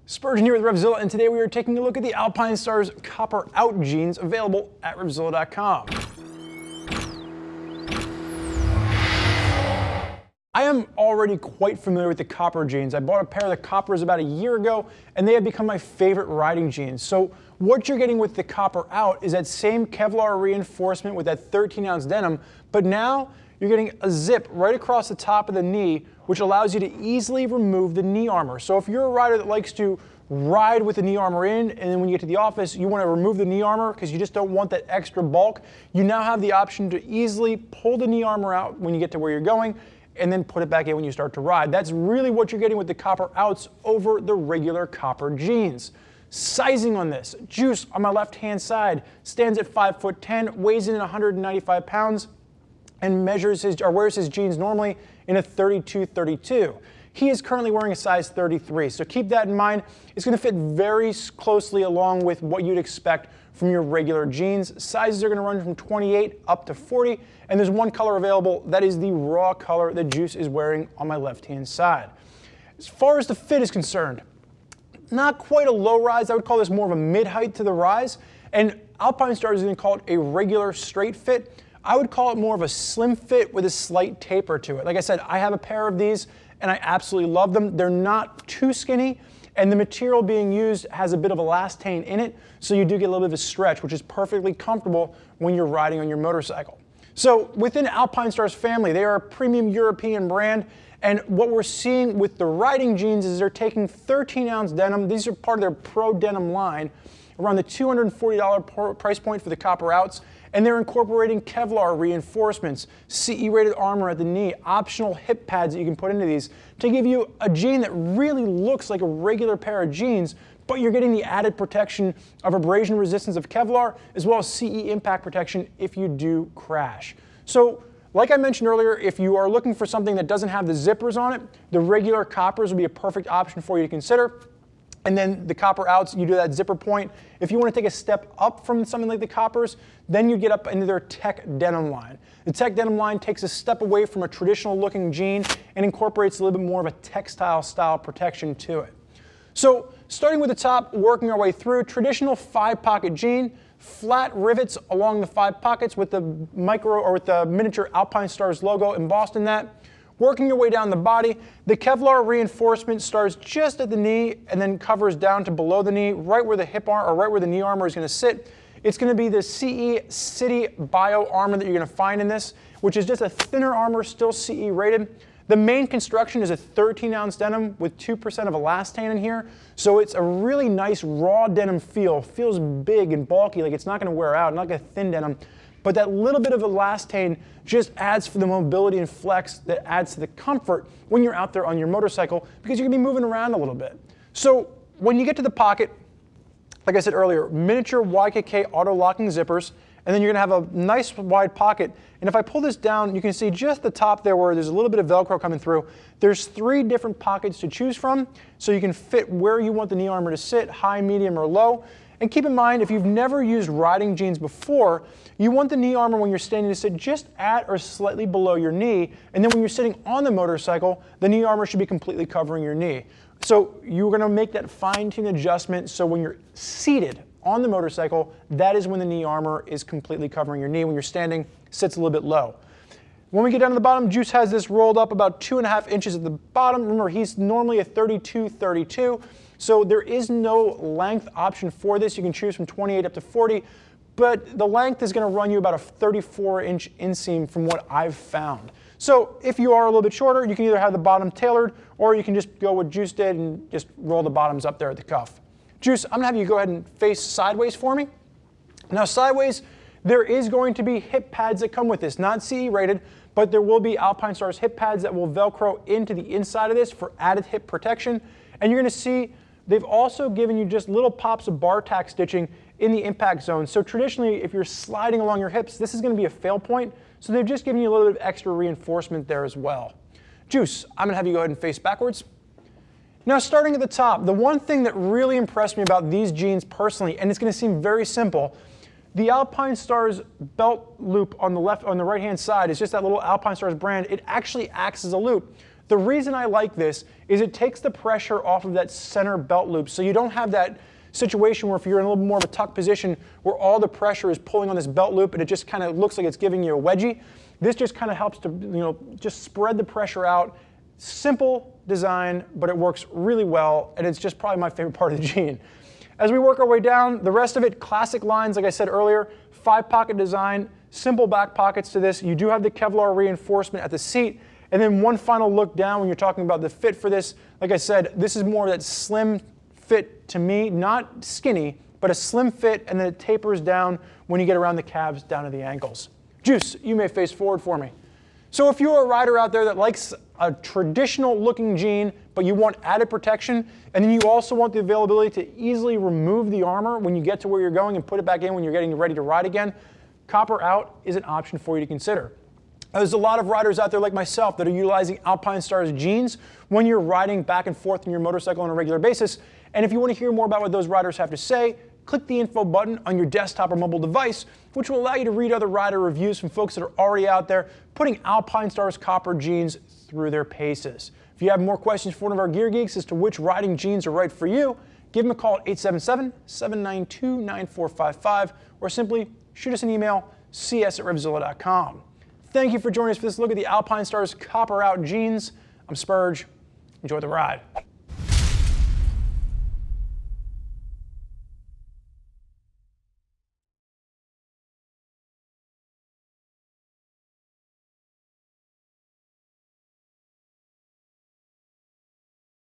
Spurgeon here with RevZilla, and today we are taking a look at the Alpinestars Copper Out Jeans available at RevZilla.com. I am already quite familiar with the copper jeans. I bought a pair of the coppers about a year ago, and they have become my favorite riding jeans. So what you're getting with the Copper Out is that same Kevlar reinforcement with that 13-ounce denim, but now you're getting a zip right across the top of the knee, which allows you to easily remove the knee armor. So if you're a rider that likes to ride with the knee armor in, and then when you get to the office, you want to remove the knee armor because you just don't want that extra bulk, you now have the option to easily pull the knee armor out when you get to where you're going, and then put it back in when you start to ride. That's really what you're getting with the Copper Outs over the regular copper jeans. Sizing on this, Juice on my left-hand side stands at 5'10", weighs in at 195 pounds, and wears his jeans normally in a 32-32. He is currently wearing a size 33, so keep that in mind. It's going to fit very closely along with what you'd expect from your regular jeans. Sizes are going to run from 28 up to 40, and there's one color available. That is the raw color that Juice is wearing on my left-hand side. As far as the fit is concerned, not quite a low rise. I would call this more of a mid-height to the rise, and Alpinestars is going to call it a regular straight fit. I would call it more of a slim fit with a slight taper to it. Like I said, I have a pair of these and I absolutely love them. They're not too skinny, and the material being used has a bit of elastane in it, so you do get a little bit of a stretch, which is perfectly comfortable when you're riding on your motorcycle. So within Alpinestars family, they are a premium European brand, and what we're seeing with the riding jeans is they're taking 13-ounce denim. These are part of their Pro Denim line, around the $240 price point for the Copper Outs, and they're incorporating Kevlar reinforcements, CE-rated armor at the knee, optional hip pads that you can put into these to give you a jean that really looks like a regular pair of jeans, but you're getting the added protection of abrasion resistance of Kevlar, as well as CE impact protection if you do crash. So, like I mentioned earlier, if you are looking for something that doesn't have the zippers on it, the regular coppers would be a perfect option for you to consider. And then the Copper Outs, you do that zipper point. If you want to take a step up from something like the coppers, then you get up into their Tech Denim line. The Tech Denim line takes a step away from a traditional looking jean and incorporates a little bit more of a textile style protection to it. So starting with the top, working our way through, traditional 5-pocket jean, flat rivets along the 5 pockets with the miniature Alpinestars logo embossed in that. Working your way down the body, the Kevlar reinforcement starts just at the knee and then covers down to below the knee, right where the hip armor, or right where the knee armor is going to sit. It's going to be the CE City Bio armor that you're going to find in this, which is just a thinner armor, still CE rated. The main construction is a 13-ounce denim with 2% of elastane in here, so it's a really nice raw denim feel. Feels big and bulky, like it's not going to wear out, not like a thin denim. But that little bit of elastane just adds for the mobility and flex that adds to the comfort when you're out there on your motorcycle, because you're going to be moving around a little bit. So when you get to the pocket, like I said earlier, miniature YKK auto-locking zippers, and then you're going to have a nice wide pocket. And if I pull this down, you can see just the top there where there's a little bit of Velcro coming through. There's 3 different pockets to choose from, so you can fit where you want the knee armor to sit, high, medium, or low. And keep in mind, if you've never used riding jeans before, you want the knee armor when you're standing to sit just at or slightly below your knee, and then when you're sitting on the motorcycle, the knee armor should be completely covering your knee. So you're going to make that fine-tuned adjustment so when you're seated on the motorcycle, that is when the knee armor is completely covering your knee. When you're standing, sits a little bit low. When we get down to the bottom, Juice has this rolled up about 2.5 inches at the bottom. Remember, he's normally a 32-32. So there is no length option for this. You can choose from 28 up to 40, but the length is going to run you about a 34-inch inseam from what I've found. So if you are a little bit shorter, you can either have the bottom tailored, or you can just go what Juice did and just roll the bottoms up there at the cuff. Juice, I'm going to have you go ahead and face sideways for me. Now sideways, there is going to be hip pads that come with this, not CE rated, but there will be Alpinestars hip pads that will Velcro into the inside of this for added hip protection. And you're going to see they've also given you just little pops of bar tack stitching in the impact zone. So traditionally, if you're sliding along your hips, this is going to be a fail point. So they've just given you a little bit of extra reinforcement there as well. Juice, I'm going to have you go ahead and face backwards. Now starting at the top, the one thing that really impressed me about these jeans personally, and it's going to seem very simple, the Alpinestars belt loop on the right hand side is just that little Alpinestars brand. It actually acts as a loop. The reason I like this is it takes the pressure off of that center belt loop, so you don't have that situation where if you're in a little more of a tuck position where all the pressure is pulling on this belt loop and it just kind of looks like it's giving you a wedgie. This just kind of helps to, just spread the pressure out. Simple design, but it works really well, and it's just probably my favorite part of the jean. As we work our way down, the rest of it, classic lines, like I said earlier, 5-pocket design, simple back pockets to this. You do have the Kevlar reinforcement at the seat, and then one final look down when you're talking about the fit for this. Like I said, this is more of that slim fit to me, not skinny, but a slim fit, and then it tapers down when you get around the calves down to the ankles. Juice, you may face forward for me. So if you're a rider out there that likes a traditional looking jean, but you want added protection, and then you also want the availability to easily remove the armor when you get to where you're going and put it back in when you're getting ready to ride again, Copper Out is an option for you to consider. There's a lot of riders out there like myself that are utilizing Alpinestars jeans when you're riding back and forth on your motorcycle on a regular basis. And if you want to hear more about what those riders have to say, click the info button on your desktop or mobile device, which will allow you to read other rider reviews from folks that are already out there putting Alpinestars Copper jeans through their paces. If you have more questions for one of our gear geeks as to which riding jeans are right for you, give them a call at 877-792-9455 or simply shoot us an email, cs@RevZilla.com. Thank you for joining us for this look at the Alpinestars Copper Out jeans. I'm Spurge. Enjoy the ride.